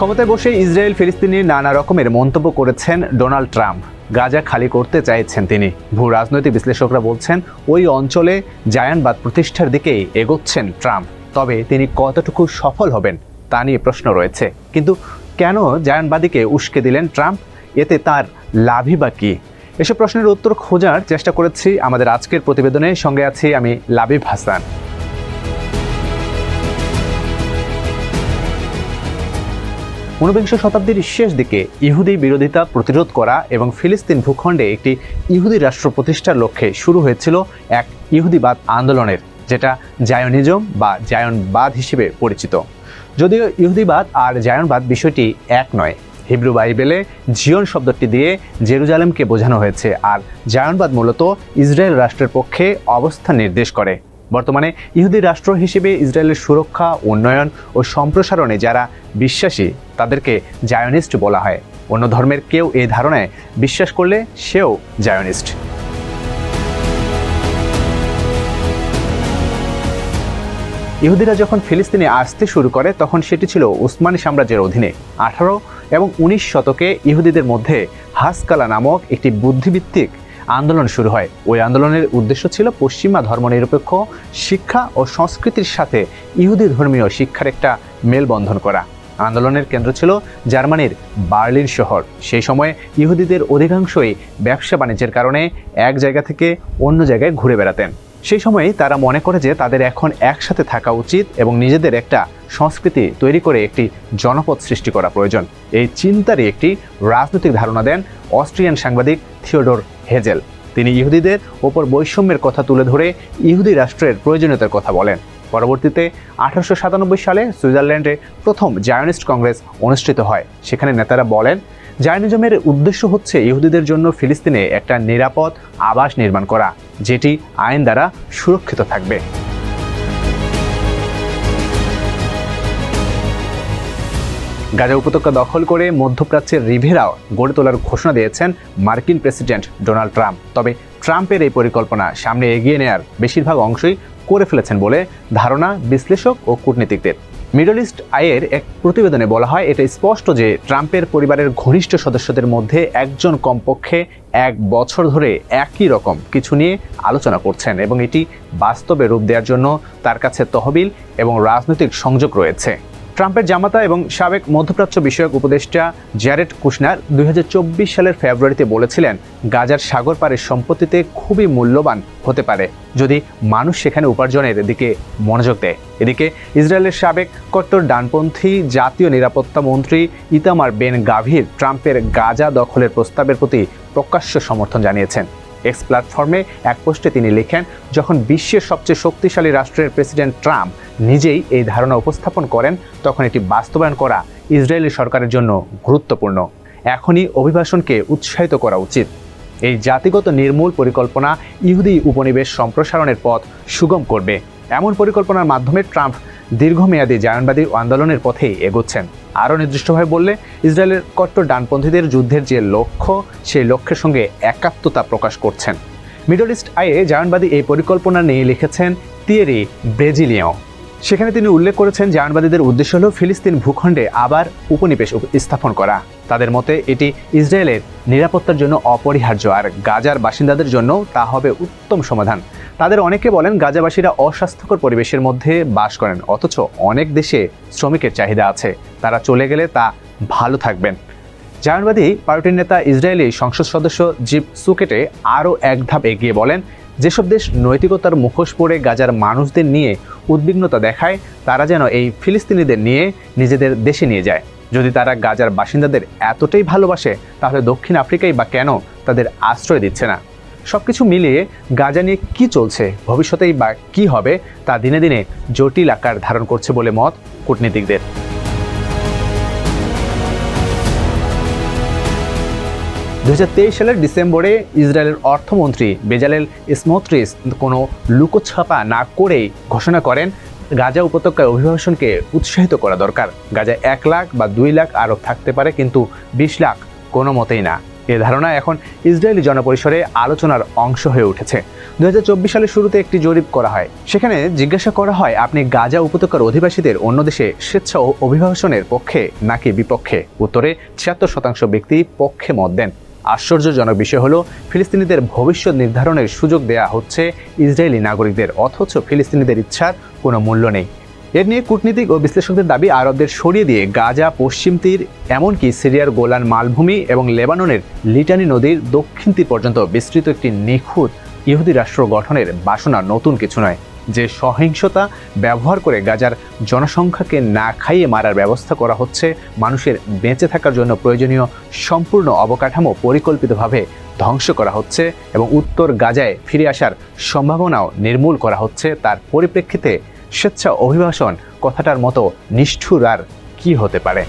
ক্ষমতায় বসে ইসরায়েল ফিলিস্তিনি নানা রকমের মন্তব্য করেছেন ডোনাল্ড ট্রাম্প। গাজা খালি করতে চাইছেন তিনি। ভূ রাজনৈতিক বিশ্লেষকরা বলছেন ওই অঞ্চলে জায়ানবাদ প্রতিষ্ঠার দিকেই এগোচ্ছেন ট্রাম্প। তবে তিনি কতটুকু সফল হবেন তা নিয়ে প্রশ্ন রয়েছে। কিন্তু কেন জায়ানবাদীকে উস্কে দিলেন ট্রাম্প? এতে তার লাভই বা কী? এসব প্রশ্নের উত্তর খোঁজার চেষ্টা করেছি আমাদের আজকের প্রতিবেদনে। সঙ্গে আছি আমি লাবিব হাসান। ঊনবিংশ শতাব্দীর শেষ দিকে ইহুদি বিরোধিতা প্রতিরোধ করা এবং ফিলিস্তিন ভূখণ্ডে একটি ইহুদি রাষ্ট্র প্রতিষ্ঠার লক্ষ্যে শুরু হয়েছিল এক ইহুদিবাদ আন্দোলনের, যেটা জায়নিজম বা জায়নবাদ হিসেবে পরিচিত। যদিও ইহুদিবাদ আর জায়নবাদ বিষয়টি এক নয়। হিব্রু বাইবেলে জিয়ন শব্দটি দিয়ে জেরুজালেমকে বোঝানো হয়েছে, আর জায়নবাদ মূলত ইসরায়েল রাষ্ট্রের পক্ষে অবস্থান নির্দেশ করে। বর্তমানে ইহুদি রাষ্ট্র হিসেবে ইসরায়েলের সুরক্ষা, উন্নয়ন ও সম্প্রসারণে যারা বিশ্বাসী তাদেরকে জায়নিস্ট বলা হয়। অন্য ধর্মের কেউ এই ধারণায় বিশ্বাস করলে সেও জায়নিস্ট। ইহুদিরা যখন ফিলিস্তিনে আসতে শুরু করে তখন সেটি ছিল উসমানী সাম্রাজ্যের অধীনে। 18 এবং 19 শতকে ইহুদিদের মধ্যে হাসকালা নামক একটি বুদ্ধিভিত্তিক আন্দোলন শুরু হয়। ওই আন্দোলনের উদ্দেশ্য ছিল পশ্চিমা ধর্মনিরপেক্ষ শিক্ষা ও সংস্কৃতির সাথে ইহুদি ধর্মীয় শিক্ষার একটা মেলবন্ধন করা। আন্দোলনের কেন্দ্র ছিল জার্মানির বার্লিন শহর। সেই সময়ে ইহুদিদের অধিকাংশই ব্যবসা বাণিজ্যের কারণে এক জায়গা থেকে অন্য জায়গায় ঘুরে বেড়াতেন। সেই সময়ে তারা মনে করে যে তাদের এখন একসাথে থাকা উচিত এবং নিজেদের একটা সংস্কৃতি তৈরি করে একটি জনপদ সৃষ্টি করা প্রয়োজন। এই চিন্তারই একটি রাজনৈতিক ধারণা দেন অস্ট্রিয়ান সাংবাদিক থিওডোর হেজেল। তিনি ইহুদিদের ওপর বৈষম্যের কথা তুলে ধরে ইহুদি রাষ্ট্রের প্রয়োজনীয়তার কথা বলেন। পরবর্তীতে 1897 সালে সুইজারল্যান্ডে প্রথম জায়নিস্ট কংগ্রেস অনুষ্ঠিত হয়। সেখানে নেতারা বলেন, জায়নিজমের উদ্দেশ্য হচ্ছে ইহুদিদের জন্য ফিলিস্তিনে একটা নিরাপদ আবাস নির্মাণ করা, যেটি আইন দ্বারা সুরক্ষিত থাকবে। গাজা উপত্যকা দখল করে মধ্যপ্রাচ্যের রিভেরাও গড়ে তোলার ঘোষণা দিয়েছেন মার্কিন প্রেসিডেন্ট ডোনাল্ড ট্রাম্প। তবে ট্রাম্পের এই পরিকল্পনা সামনে এগিয়ে নেয়ার বেশিরভাগ অংশই করে ফেলেছেন বলে ধারণা বিশ্লেষক ও কূটনীতিকদের। মিডল ইস্ট আইয়ের এক প্রতিবেদনে বলা হয়, এটা স্পষ্ট যে ট্রাম্পের পরিবারের ঘনিষ্ঠ সদস্যদের মধ্যে একজন কমপক্ষে 1 বছর ধরে একই রকম কিছু নিয়ে আলোচনা করছেন এবং এটি বাস্তবে রূপ দেওয়ার জন্য তার কাছে তহবিল এবং রাজনৈতিক সংযোগ রয়েছে। ট্রাম্পের জামাতা এবং সাবেক মধ্যপ্রাচ্য বিষয়ক উপদেষ্টা জ্যারেড কুশনার 2024 সালের ফেব্রুয়ারিতে বলেছিলেন, গাজার সাগর পাড়ের সম্পত্তিতে খুবই মূল্যবান হতে পারে যদি মানুষ সেখানে উপার্জনের দিকে মনোযোগ দেয়। এদিকে ইসরায়েলের সাবেক কট্টর ডানপন্থী জাতীয় নিরাপত্তা মন্ত্রী ইতামার বেন গাভির ট্রাম্পের গাজা দখলের প্রস্তাবের প্রতি প্রকাশ্য সমর্থন জানিয়েছেন। এক্স প্ল্যাটফর্মে এক পোস্টে তিনি লিখেন, যখন বিশ্বের সবচেয়ে শক্তিশালী রাষ্ট্রের প্রেসিডেন্ট ট্রাম্প নিজেই এই ধারণা উপস্থাপন করেন, তখন এটি বাস্তবায়ন করা ইসরায়েলি সরকারের জন্য গুরুত্বপূর্ণ। এখনই অভিবাসনকে উৎসাহিত করা উচিত। এই জাতিগত নির্মূল পরিকল্পনা ইহুদি উপনিবেশ সম্প্রসারণের পথ সুগম করবে। এমন পরিকল্পনার মাধ্যমে ট্রাম্প দীর্ঘমেয়াদী জায়নবাদী আন্দোলনের পথেই এগোচ্ছেন। আরও নির্দিষ্টভাবে বললে, ইসরায়েলের কট্টর ডানপন্থীদের যুদ্ধের যে লক্ষ্য, সেই লক্ষ্যের সঙ্গে একাত্মতা প্রকাশ করছেন। মিডল ইস্ট আইয়ে জায়নবাদী এই পরিকল্পনা নিয়ে লিখেছেন তিয়েরি ব্রেজিলিয়াও। সেখানে তিনি উল্লেখ করেছেন, জায়নবাদীদের উদ্দেশ্য হল ফিলিস্তিন ভূখণ্ডে আবার উপনিবেশ স্থাপন করা। তাদের মতে এটি ইসরায়েলের নিরাপত্তার জন্য অপরিহার্য, আর গাজার বাসিন্দাদের জন্য তা হবে উত্তম সমাধান। তাদের অনেকে বলেন, গাজাবাসীরা অস্বাস্থ্যকর পরিবেশের মধ্যে বাস করেন, অথচ অনেক দেশে শ্রমিকের চাহিদা আছে, তারা চলে গেলে তা ভালো থাকবেন। জায়নবাদী পার্টির নেতা ইসরায়েলি সংসদ সদস্য জিপ সুকেটে আরও এক ধাপ এগিয়ে বলেন, যেসব দেশ নৈতিকতার মুখোশ পরে গাজার মানুষদের নিয়ে উদ্বিগ্নতা দেখায়, তারা যেন এই ফিলিস্তিনিদের নিয়ে নিজেদের দেশে নিয়ে যায়। যদি তারা গাজার বাসিন্দাদের এতটাই ভালোবাসে, তাহলে দক্ষিণ আফ্রিকাই বা কেন তাদের আশ্রয় দিচ্ছে না? সবকিছু মিলিয়ে গাজা নিয়ে কি চলছে, ভবিষ্যতেই বা কি হবে, তা দিনে দিনে জটিল আকার ধারণ করছে বলে মত কূটনীতিকদের। 2023 সালের ডিসেম্বরে ইসরায়েলের অর্থমন্ত্রী বেজালেল স্মোট্রিচ কোনো লুকোছাপা না করেই ঘোষণা করেন, গাজা উপত্যকায় অভিবাসনকে উৎসাহিত করা দরকার। গাজায় 1 লাখ বা 2 লাখ আরব থাকতে পারে, কিন্তু 20 লাখ কোনো মতেই না। এ ধারণা এখন ইসরায়েলি জনপরিসরে আলোচনার অংশ হয়ে উঠেছে। 2024 সালের শুরুতে একটি জরিপ করা হয়। সেখানে জিজ্ঞাসা করা হয়, আপনি গাজা উপত্যকার অধিবাসীদের অন্য দেশে স্বেচ্ছা ও অভিবাসনের পক্ষে নাকি বিপক্ষে? উত্তরে 76% ব্যক্তি পক্ষে মত দেন। আশ্চর্যজনক বিষয় হলো, ফিলিস্তিনিদের ভবিষ্যৎ নির্ধারণের সুযোগ দেয়া হচ্ছে ইসরায়েলি নাগরিকদের, অথচ ফিলিস্তিনিদের ইচ্ছার কোনো মূল্য নেই। এর নিয়ে কূটনীতিক ও বিশ্লেষকদের দাবি, আরবদের সরিয়ে দিয়ে গাজা, পশ্চিম তীর, এমনকি সিরিয়ার গোলান মালভূমি এবং লেবাননের লিটানি নদীর দক্ষিণ তীর পর্যন্ত বিস্তৃত একটি নিখুঁত ইহুদি রাষ্ট্র গঠনের বাসনা নতুন কিছু নয়। যে সহিংসতা ব্যবহার করে গাজার জনসংখ্যাকে না খাইয়ে মারার ব্যবস্থা করা হচ্ছে, মানুষের বেঁচে থাকার জন্য প্রয়োজনীয় সম্পূর্ণ অবকাঠামো পরিকল্পিতভাবে ধ্বংস করা হচ্ছে এবং উত্তর গাজায় ফিরে আসার সম্ভাবনাও নির্মূল করা হচ্ছে, তার পরিপ্রেক্ষিতে স্বেচ্ছা অভিবাসন কথাটার মতো নিষ্ঠুর আর কি হতে পারে?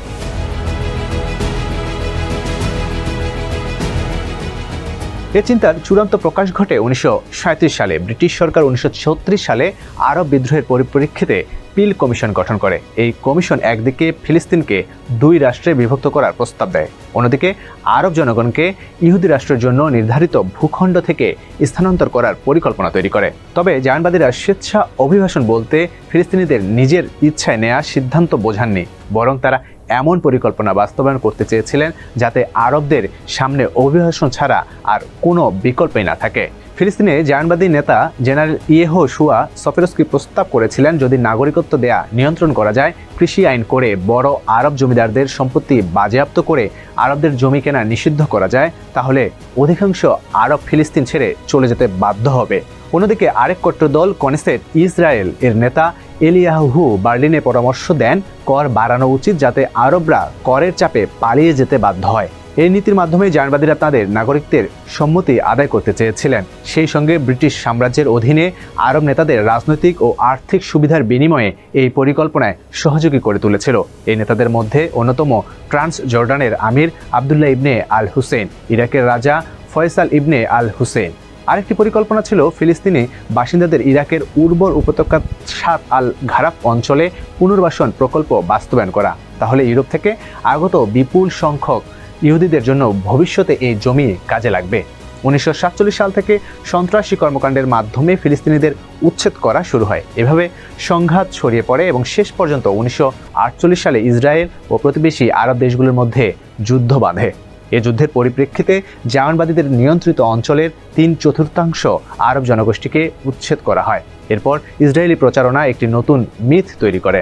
এ চিন্তার চূড়ান্ত প্রকাশ ঘটে 1937 সালে। ব্রিটিশ সরকার 1936 সালে আরব বিদ্রোহের পরিপ্রেক্ষিতে পিল কমিশন গঠন করে। এই কমিশন একদিকে ফিলিস্তিনকে 2 রাষ্ট্রে বিভক্ত করার প্রস্তাব দেয়, অন্যদিকে আরব জনগণকে ইহুদি রাষ্ট্রের জন্য নির্ধারিত ভূখণ্ড থেকে স্থানান্তর করার পরিকল্পনা তৈরি করে। তবে জায়নবাদীরা স্বেচ্ছা অভিবাসন বলতে ফিলিস্তিনিদের নিজের ইচ্ছায় নেওয়া সিদ্ধান্ত বোঝাননি, বরং তারা এমন পরিকল্পনা বাস্তবায়ন করতে চেয়েছিলেন যাতে আরবদের সামনে অভিবাসন ছাড়া আর কোনো বিকল্পই না থাকে। ফিলিস্তিনে জায়নবাদী নেতা জেনারেল ইয়েহোশুয়া সফেরস্কি প্রস্তাব করেছিলেন, যদি নাগরিকত্ব দেয়া নিয়ন্ত্রণ করা যায়, কৃষি আইন করে বড় আরব জমিদারদের সম্পত্তি বাজেয়াপ্ত করে আরবদের জমি কেনা নিষিদ্ধ করা যায়, তাহলে অধিকাংশ আরব ফিলিস্তিন ছেড়ে চলে যেতে বাধ্য হবে। অন্যদিকে আরেক কট্টর দল কনেসেট ইসরায়েল এর নেতা এলিয়াহু বার্লিনে পরামর্শ দেন, কর বাড়ানো উচিত যাতে আরবরা করের চাপে পালিয়ে যেতে বাধ্য হয়। এই নীতির মাধ্যমে জায়নবাদীরা তাদের নাগরিকদের সম্মতি আদায় করতে চেয়েছিলেন। সেই সঙ্গে ব্রিটিশ সাম্রাজ্যের অধীনে আরব নেতাদের রাজনৈতিক ও আর্থিক সুবিধার বিনিময়ে এই পরিকল্পনায় সহযোগী করে তুলেছিল। এই নেতাদের মধ্যে অন্যতম ট্রান্স জর্ডানের আমির আবদুল্লাহ ইবনে আল হুসেন, ইরাকের রাজা ফয়সাল ইবনে আল হুসেন। আরেকটি পরিকল্পনা ছিল ফিলিস্তিনি বাসিন্দাদের ইরাকের উর্বর উপত্যকা সাত আল ঘারাফ অঞ্চলে পুনর্বাসন প্রকল্প বাস্তবায়ন করা। তাহলে ইউরোপ থেকে আগত বিপুল সংখ্যক ইহুদিদের জন্য ভবিষ্যতে এই জমি কাজে লাগবে। 1947 সাল থেকে সন্ত্রাসী কর্মকাণ্ডের মাধ্যমে ফিলিস্তিনিদের উচ্ছেদ করা শুরু হয়। এভাবে সংঘাত ছড়িয়ে পড়ে এবং শেষ পর্যন্ত 1948 সালে ইসরায়েল ও প্রতিবেশী আরব দেশগুলোর মধ্যে যুদ্ধ বাঁধে। এ যুদ্ধের পরিপ্রেক্ষিতে জায়নবাদীদের নিয়ন্ত্রিত অঞ্চলের 3/4 আরব জনগোষ্ঠীকে উচ্ছেদ করা হয়। এরপর ইসরায়েলি প্রচারণা একটি নতুন মিথ তৈরি করে।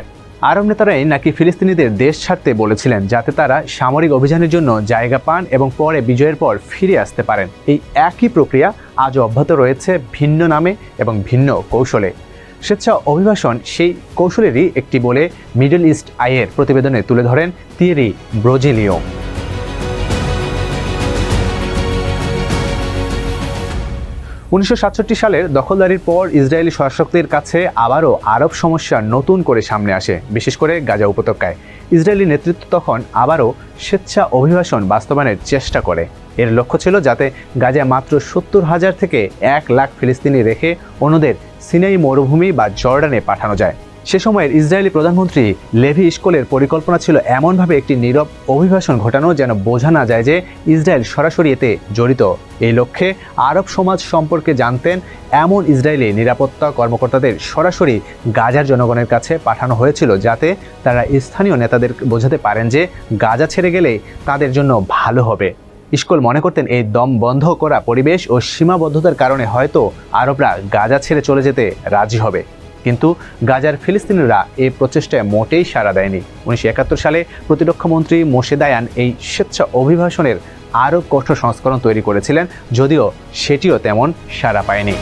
আরব নেতারাই নাকি ফিলিস্তিনিদের দেশ ছাড়তে বলেছিলেন যাতে তারা সামরিক অভিযানের জন্য জায়গা পান এবং পরে বিজয়ের পর ফিরে আসতে পারেন। এই একই প্রক্রিয়া আজও অব্যাহত রয়েছে, ভিন্ন নামে এবং ভিন্ন কৌশলে। স্বেচ্ছা অভিবাসন সেই কৌশলেরই একটি বলে মিডল ইস্ট আইয়ের প্রতিবেদনে তুলে ধরেন থিয়েরি ব্রোজেলিও। 1967 সালের দখলদারির পর ইসরায়েলি শাসকদের কাছে আবারও আরব সমস্যা নতুন করে সামনে আসে, বিশেষ করে গাজা উপত্যকায়। ইসরায়েলি নেতৃত্ব তখন আবারও স্বেচ্ছা অভিবাসন বাস্তবায়নের চেষ্টা করে। এর লক্ষ্য ছিল যাতে গাজায় মাত্র 70,000 থেকে 1 লাখ ফিলিস্তিনি রেখে অন্যদের সিনাই মরুভূমি বা জর্ডানে পাঠানো যায়। সে সময়ের ইসরায়েলি প্রধানমন্ত্রী লেভি ইশকলের পরিকল্পনা ছিল এমনভাবে একটি নীরব অভিবাসন ঘটানো যেন বোঝা না যায় যে ইসরায়েল সরাসরি এতে জড়িত। এই লক্ষ্যে আরব সমাজ সম্পর্কে জানতেন এমন ইসরায়েলি নিরাপত্তা কর্মকর্তাদের সরাসরি গাজার জনগণের কাছে পাঠানো হয়েছিল, যাতে তারা স্থানীয় নেতাদের বোঝাতে পারেন যে গাজা ছেড়ে গেলে তাদের জন্য ভালো হবে। ইশকল মনে করতেন এই দম বন্ধ করা পরিবেশ ও সীমাবদ্ধতার কারণে হয়তো আরবরা গাজা ছেড়ে চলে যেতে রাজি হবে। কিন্তু গাজার ফিলিস্তিনিরা এই প্রচেষ্টায় মোটেই সাড়া দেয়নি। 1971 সালে প্রতিরক্ষামন্ত্রী মোশে দায়ান এই স্বেচ্ছা অভিবাসনের আরও কঠোর সংস্করণ তৈরি করেছিলেন, যদিও সেটিও তেমন সাড়া পায়নি।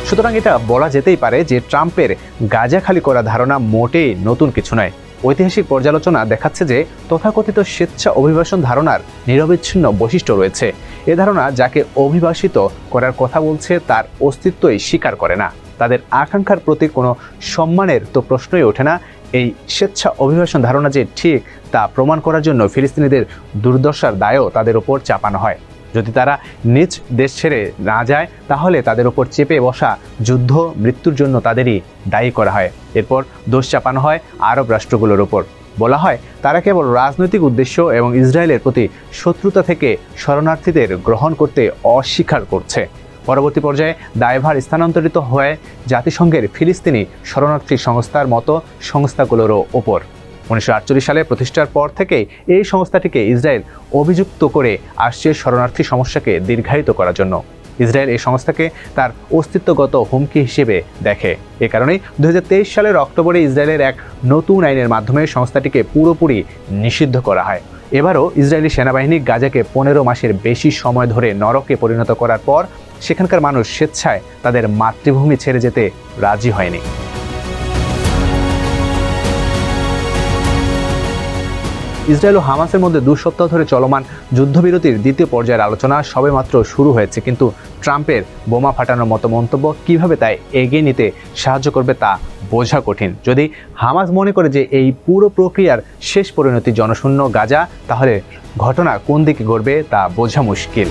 সুতরাং এটা বলা যেতেই পারে যে ট্রাম্পের গাজা খালি করা ধারণা মোটেই নতুন কিছু নয়। ঐতিহাসিক পর্যালোচনা দেখাচ্ছে যে তথাকথিত স্বেচ্ছা অভিবাসন ধারণার নিরবিচ্ছিন্ন বৈশিষ্ট্য রয়েছে। এ ধারণা যাকে অভিবাসিত করার কথা বলছে তার অস্তিত্বই স্বীকার করে না। তাদের আকাঙ্ক্ষার প্রতি কোনো সম্মানের তো প্রশ্নই ওঠে না। এই স্বেচ্ছা অভিবাসন ধারণা যে ঠিক তা প্রমাণ করার জন্য ফিলিস্তিনিদের দুর্দশার দায়ও তাদের ওপর চাপানো হয়। যদি তারা নিজ দেশ ছেড়ে না যায় তাহলে তাদের ওপর চেপে বসা যুদ্ধ মৃত্যুর জন্য তাদেরই দায়ী করা হয়। এরপর দোষ চাপানো হয় আরব রাষ্ট্রগুলোর ওপর। বলা হয় তারা কেবল রাজনৈতিক উদ্দেশ্য এবং ইসরায়েলের প্রতি শত্রুতা থেকে শরণার্থীদের গ্রহণ করতে অস্বীকার করছে। পরবর্তী পর্যায়ে দায়ভার স্থানান্তরিত হয় জাতিসংঘের ফিলিস্তিনি শরণার্থী সংস্থার মতো সংস্থাগুলোরও ওপর। 1948 সালে প্রতিষ্ঠার পর থেকেই এই সংস্থাটিকে ইসরায়েল অভিযুক্ত করে আসছে শরণার্থী সমস্যাকে দীর্ঘায়িত করার জন্য। ইসরায়েল এই সংস্থাকে তার অস্তিত্বগত হুমকি হিসেবে দেখে। এ কারণেই 2023 সালের অক্টোবরে ইসরায়েলের এক নতুন আইনের মাধ্যমে সংস্থাটিকে পুরোপুরি নিষিদ্ধ করা হয়। এবারও ইসরায়েলি সেনাবাহিনী গাজাকে 15 মাসের বেশি সময় ধরে নরকে পরিণত করার পর সেখানকার মানুষ স্বেচ্ছায় তাদের মাতৃভূমি ছেড়ে যেতে রাজি হয়নি। ইসরায়েল ও হামাসের মধ্যে 2 সপ্তাহ ধরে চলমান যুদ্ধবিরতির দ্বিতীয় পর্যায়ের আলোচনা সবেমাত্র শুরু হয়েছে, কিন্তু ট্রাম্পের বোমা ফাটানোর মতো মন্তব্য কিভাবে তাই এগিয়ে নিতে সাহায্য করবে তা বোঝা কঠিন। যদি হামাস মনে করে যে এই পুরো প্রক্রিয়ার শেষ পরিণতি জনশূন্য গাজা, তাহলে ঘটনা কোন দিকে গড়বে তা বোঝা মুশকিল।